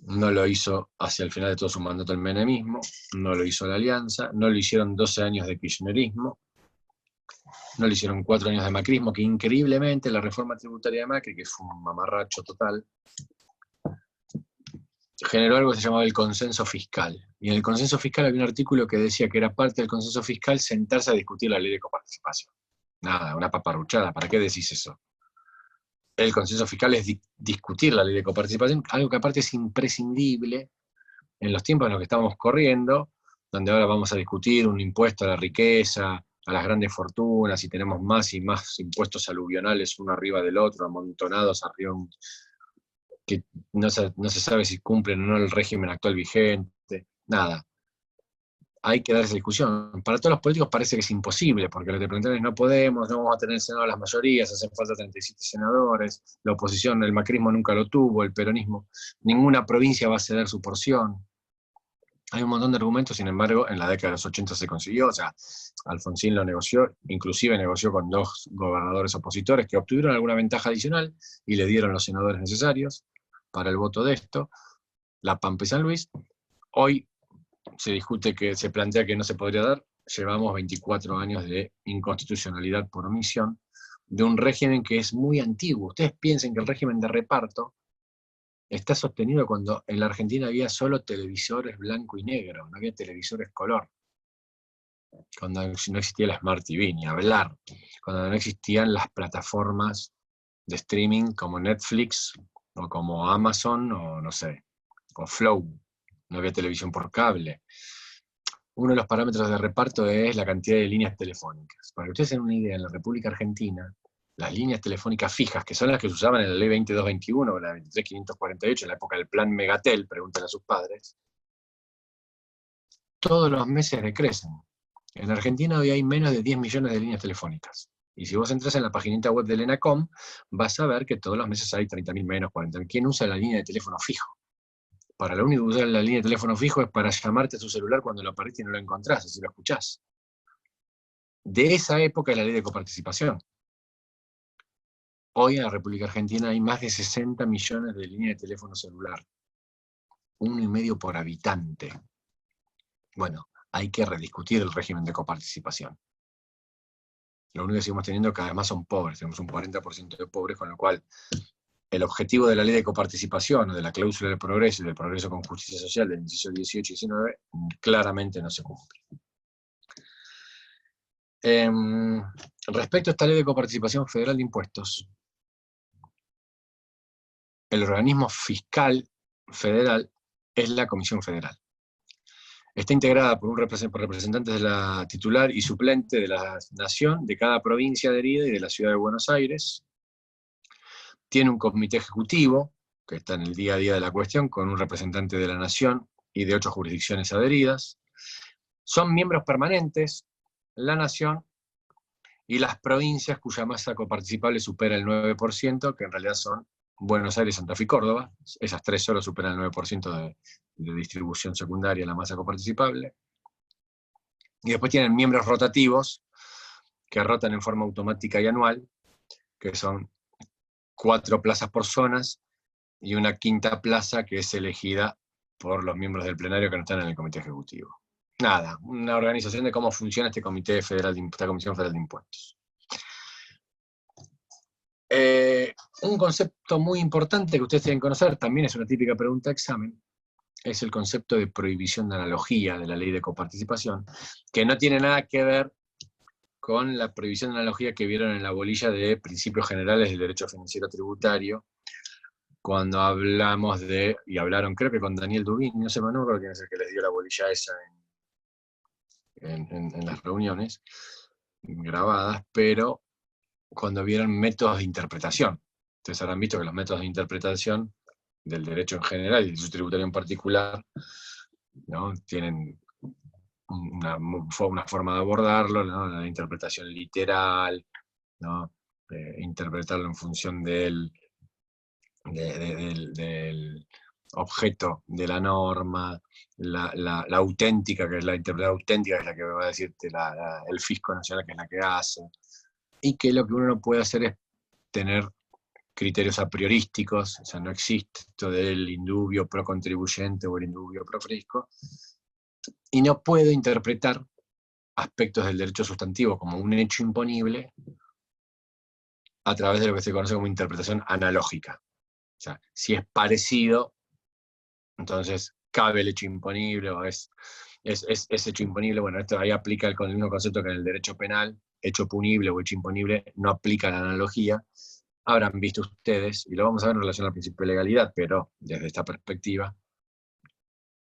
no lo hizo hacia el final de todo su mandato el menemismo, no lo hizo la Alianza, no lo hicieron 12 años de kirchnerismo, no lo hicieron 4 años de macrismo, que increíblemente la reforma tributaria de Macri, que fue un mamarracho total, generó algo que se llamaba el consenso fiscal. Y en el consenso fiscal había un artículo que decía que era parte del consenso fiscal sentarse a discutir la ley de coparticipación. Nada, una paparruchada, ¿para qué decís eso? El consenso fiscal es discutir la ley de coparticipación, algo que aparte es imprescindible en los tiempos en los que estamos corriendo, donde ahora vamos a discutir un impuesto a la riqueza, a las grandes fortunas, y tenemos más y más impuestos aluvionales uno arriba del otro, amontonados arriba, que no se sabe si cumplen o no el régimen actual vigente, nada. hay que dar esa discusión. Para todos los políticos parece que es imposible, porque lo que plantean es no podemos, no vamos a tener senado las mayorías, hacen falta 37 senadores, la oposición, el macrismo nunca lo tuvo, el peronismo, ninguna provincia va a ceder su porción. Hay un montón de argumentos, sin embargo, en la década de los 80 se consiguió, o sea, Alfonsín lo negoció, inclusive negoció con 2 gobernadores opositores que obtuvieron alguna ventaja adicional y le dieron los senadores necesarios para el voto de esto, La Pampa y San Luis. Hoy se discute que se plantea que no se podría dar, llevamos 24 años de inconstitucionalidad por omisión, de un régimen que es muy antiguo. Ustedes piensen que el régimen de reparto está sostenido cuando en la Argentina había solo televisores blanco y negro, no había televisores color, cuando no existía la Smart TV, ni hablar, cuando no existían las plataformas de streaming como Netflix, o como Amazon, o no sé, o Flow, no había televisión por cable. Uno de los parámetros de reparto es la cantidad de líneas telefónicas. Para que ustedes tengan una idea, en la República Argentina, las líneas telefónicas fijas, que son las que se usaban en la ley 2221 o la 23548, en la época del plan Megatel, pregúntenle a sus padres, todos los meses decrecen. En Argentina hoy hay menos de 10 millones de líneas telefónicas. Y si vos entras en la paginita web del ENACOM, vas a ver que todos los meses hay 30.000 menos, 40.000. ¿Quién usa la línea de teléfono fijo? Para lo único que usar la línea de teléfono fijo es para llamarte a tu celular cuando lo perdiste y no lo encontrás, así lo escuchás. De esa época es la ley de coparticipación. Hoy en la República Argentina hay más de 60 millones de líneas de teléfono celular. 1,5 por habitante. Bueno, hay que rediscutir el régimen de coparticipación. Lo único que seguimos teniendo cada vez más son pobres. Tenemos un 40% de pobres, con lo cual el objetivo de la ley de coparticipación o de la cláusula del progreso y del progreso con justicia social del inciso 18 y 19 claramente no se cumple. Respecto a esta ley de coparticipación federal de impuestos, el organismo fiscal federal es la Comisión Federal. Está integrada por representantes de la titular y suplente de la nación, de cada provincia adherida y de la ciudad de Buenos Aires. Tiene un comité ejecutivo, que está en el día a día de la cuestión, con un representante de la nación y de 8 jurisdicciones adheridas. Son miembros permanentes la nación y las provincias cuya masa coparticipable supera el 9%, que en realidad son Buenos Aires, Santa Fe y Córdoba. Esas 3 solo superan el 9% de distribución secundaria en la masa coparticipable. Y después tienen miembros rotativos, que rotan en forma automática y anual, que son 4 plazas por zonas, y una 5ª plaza que es elegida por los miembros del plenario que no están en el comité ejecutivo. Nada, una organización de cómo funciona esta Comisión Federal de Impuestos. Un concepto muy importante que ustedes tienen que conocer, también es una típica pregunta de examen, es el concepto de prohibición de analogía de la ley de coparticipación, que no tiene nada que ver con la prohibición de analogía que vieron en la bolilla de principios generales del derecho financiero tributario, cuando hablamos de, y hablaron creo que con Daniel Dubín, no sé, no creo quién es el que les dio la bolilla esa en las reuniones grabadas, pero cuando vieron métodos de interpretación. Ustedes habrán visto que los métodos de interpretación del derecho en general y del derecho tributario en particular, ¿no? Tienen una forma de abordarlo, ¿no? La interpretación literal, ¿no? Interpretarlo en función del objeto de la norma, la auténtica, que es la interpretación auténtica, que es la que va a decirte el fisco nacional, que es la que hace, y que lo que uno no puede hacer es tener criterios a priorísticos, o sea, no existe esto del indubio pro contribuyente o el indubio pro fisco, y no puedo interpretar aspectos del derecho sustantivo como un hecho imponible a través de lo que se conoce como interpretación analógica. O sea, si es parecido, entonces cabe el hecho imponible o es hecho imponible. Bueno, esto ahí aplica el mismo concepto que en el derecho penal, hecho punible o hecho imponible, no aplica la analogía. Habrán visto ustedes, y lo vamos a ver en relación al principio de legalidad, pero desde esta perspectiva,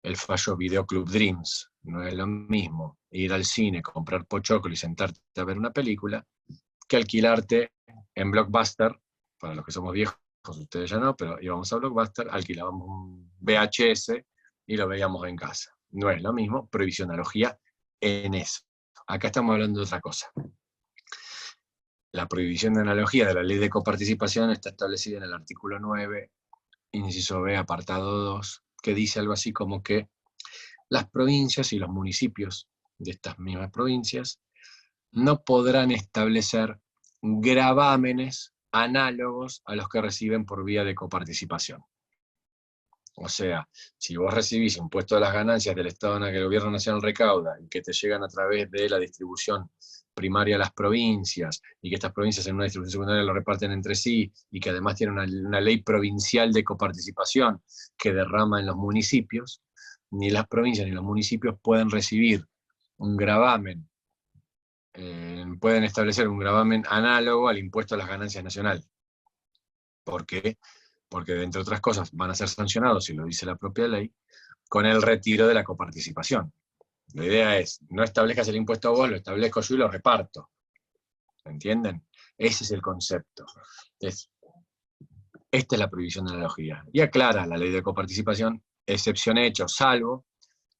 el fallo Videoclub Dreams. No es lo mismo ir al cine, comprar pochoclo y sentarte a ver una película, que alquilarte en Blockbuster, para los que somos viejos, ustedes ya no, pero íbamos a Blockbuster, alquilábamos un VHS y lo veíamos en casa. No es lo mismo, prohibición analogía en eso. Acá estamos hablando de otra cosa. La prohibición de analogía de la ley de coparticipación está establecida en el artículo 9, inciso B, apartado 2, que dice algo así como que las provincias y los municipios de estas mismas provincias no podrán establecer gravámenes análogos a los que reciben por vía de coparticipación. O sea, si vos recibís impuestos a las ganancias del Estado en el que el gobierno nacional recauda y que te llegan a través de la distribución primaria a las provincias, y que estas provincias en una distribución secundaria lo reparten entre sí, y que además tienen una ley provincial de coparticipación que derrama en los municipios, ni las provincias ni los municipios pueden recibir un gravamen, pueden establecer un gravamen análogo al impuesto a las ganancias nacional. ¿Por qué? Porque, entre otras cosas, van a ser sancionados, si lo dice la propia ley, con el retiro de la coparticipación. La idea es, no establezcas el impuesto vos, lo establezco yo y lo reparto. ¿Entienden? Ese es el concepto. Esta es la prohibición de analogía. Y aclara la ley de coparticipación, excepción hecha, salvo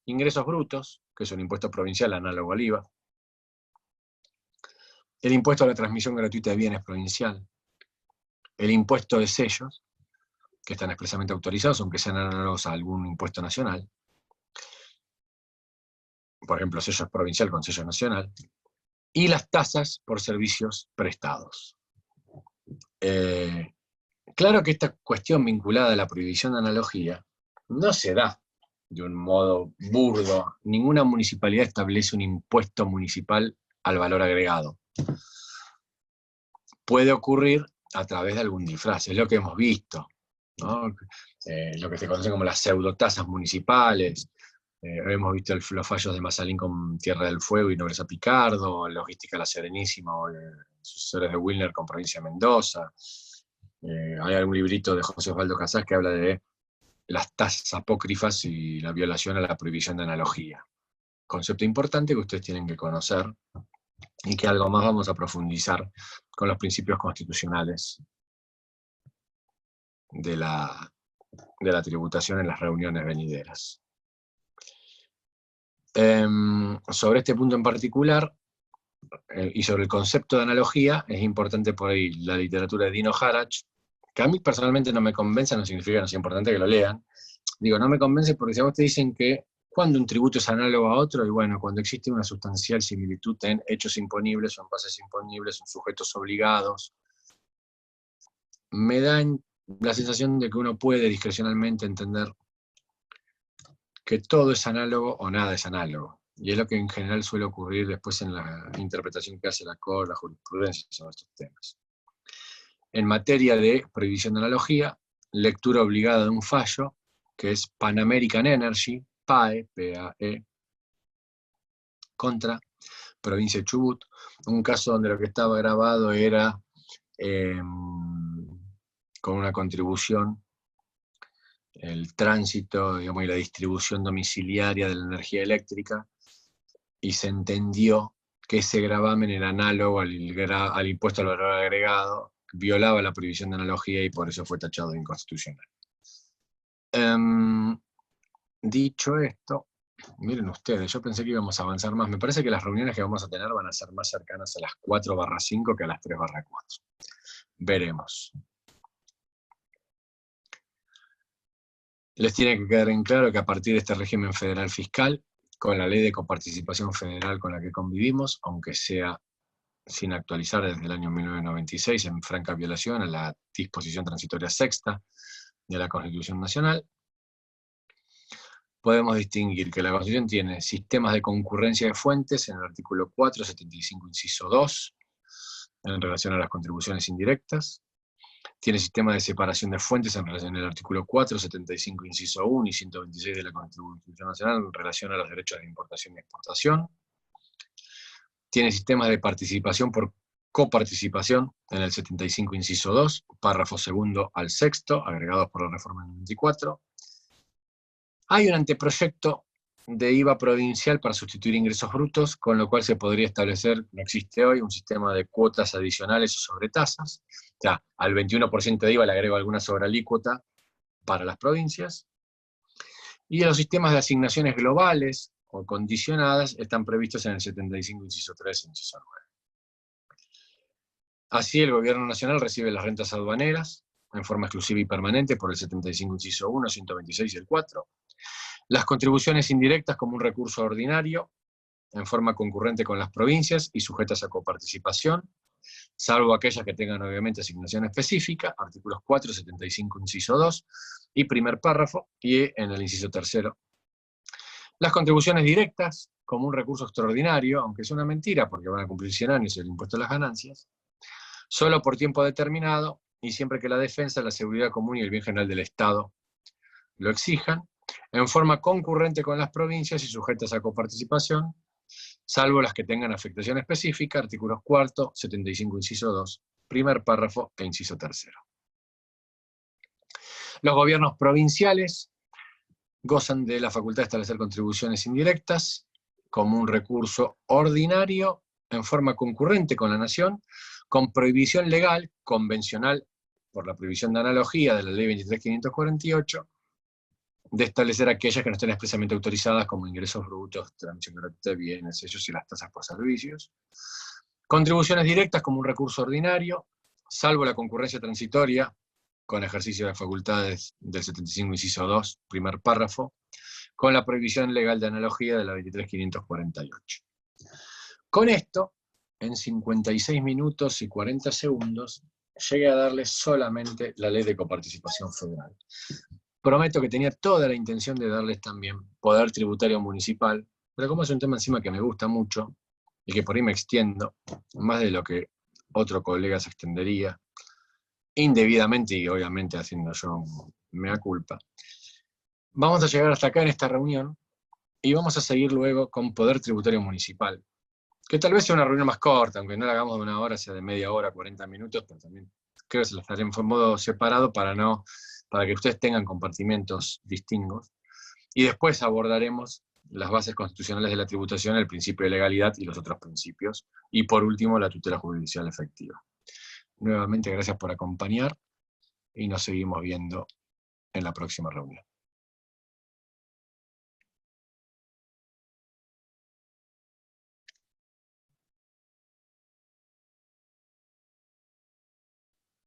ingresos brutos, que es un impuesto provincial análogo al IVA, el impuesto a la transmisión gratuita de bienes provincial, el impuesto de sellos, que están expresamente autorizados, aunque sean análogos a algún impuesto nacional, por ejemplo, sello provincial con sello nacional, y las tasas por servicios prestados. Claro que esta cuestión vinculada a la prohibición de analogía no se da de un modo burdo. Ninguna municipalidad establece un impuesto municipal al valor agregado. Puede ocurrir a través de algún disfraz, es lo que hemos visto, ¿no? Lo que se conoce como las pseudotasas municipales. Hemos visto los fallos de Masalín con Tierra del Fuego y Nobleza Picardo, Logística La Serenísima, o sucesores de Wilner con Provincia de Mendoza. Hay algún librito de José Osvaldo Casás que habla de las tasas apócrifas y la violación a la prohibición de analogía. Concepto importante que ustedes tienen que conocer y que algo más vamos a profundizar con los principios constitucionales de la tributación en las reuniones venideras. Sobre este punto en particular, y sobre el concepto de analogía, es importante por ahí la literatura de Dino Harach, que a mí personalmente no me convence, no significa que no sea importante que lo lean. Digo, no me convence porque si a vos te dicen que cuando un tributo es análogo a otro, y bueno, cuando existe una sustancial similitud en hechos imponibles o en bases imponibles, en sujetos obligados, me da la sensación de que uno puede discrecionalmente entender que todo es análogo o nada es análogo. Y es lo que en general suele ocurrir después en la interpretación que hace la Corte, la jurisprudencia sobre estos temas. En materia de prohibición de analogía, lectura obligada de un fallo, que es Pan American Energy, PAE, P-A-E, contra Provincia de Chubut, un caso donde lo que estaba grabado era con una contribución, el tránsito, digamos, y la distribución domiciliaria de la energía eléctrica, y se entendió que ese gravamen era análogo al impuesto al valor agregado, violaba la prohibición de analogía y por eso fue tachado de inconstitucional. Dicho esto, miren ustedes, yo pensé que íbamos a avanzar más. Me parece que las reuniones que vamos a tener van a ser más cercanas a las 4/5 que a las 3/4. Veremos. Les tiene que quedar en claro que a partir de este régimen federal fiscal, con la ley de coparticipación federal con la que convivimos, aunque sea sin actualizar desde el año 1996, en franca violación a la disposición transitoria sexta de la Constitución Nacional, podemos distinguir que la Constitución tiene sistemas de concurrencia de fuentes en el artículo 475, inciso 2, en relación a las contribuciones indirectas. Tiene sistema de separación de fuentes en el artículo 475, inciso 1 y 126 de la Constitución Nacional en relación a los derechos de importación y exportación. Tiene sistemas de participación por coparticipación en el 75, inciso 2, párrafo segundo al sexto, agregados por la reforma del 94. Hay un anteproyecto de IVA provincial para sustituir ingresos brutos, con lo cual se podría establecer, no existe hoy, un sistema de cuotas adicionales o sobretasas. O sea, al 21% de IVA le agrego alguna sobrealícuota para las provincias. Y los sistemas de asignaciones globales, o condicionadas están previstos en el 75, inciso 3, inciso 9. Así, el Gobierno Nacional recibe las rentas aduaneras en forma exclusiva y permanente por el 75, inciso 1, 126 y el 4. Las contribuciones indirectas como un recurso ordinario, en forma concurrente con las provincias y sujetas a coparticipación, salvo aquellas que tengan obviamente asignación específica, artículos 4, 75, inciso 2, y primer párrafo, y en el inciso 3. Las contribuciones directas, como un recurso extraordinario, aunque es una mentira porque van a cumplir 100 años el impuesto a las ganancias, solo por tiempo determinado, y siempre que la defensa, la seguridad común y el bien general del Estado lo exijan, en forma concurrente con las provincias y sujetas a coparticipación, salvo las que tengan afectación específica, artículos 4, 75, inciso 2, primer párrafo e inciso 3. Los gobiernos provinciales gozan de la facultad de establecer contribuciones indirectas como un recurso ordinario en forma concurrente con la nación, con prohibición legal, convencional, por la prohibición de analogía de la ley 23.548, de establecer aquellas que no estén expresamente autorizadas como ingresos brutos, transmisión gratuita de bienes, sellos y las tasas por servicios. Contribuciones directas como un recurso ordinario, salvo la concurrencia transitoria, con ejercicio de facultades del 75, inciso 2, primer párrafo, con la prohibición legal de analogía de la 23.548. Con esto, en 56 minutos y 40 segundos, llegué a darles solamente la ley de coparticipación federal. Prometo que tenía toda la intención de darles también poder tributario municipal, pero como es un tema encima que me gusta mucho, y que por ahí me extiendo, más de lo que otro colega se extendería, indebidamente y obviamente haciendo yo mea culpa, vamos a llegar hasta acá en esta reunión, y vamos a seguir luego con poder tributario municipal, que tal vez sea una reunión más corta, aunque no la hagamos de una hora, sea de media hora, 40 minutos, pero también creo que se la estaré en modo separado para que ustedes tengan compartimentos distintos. Y después abordaremos las bases constitucionales de la tributación, el principio de legalidad y los otros principios. Y por último, la tutela judicial efectiva. Nuevamente, gracias por acompañar y nos seguimos viendo en la próxima reunión.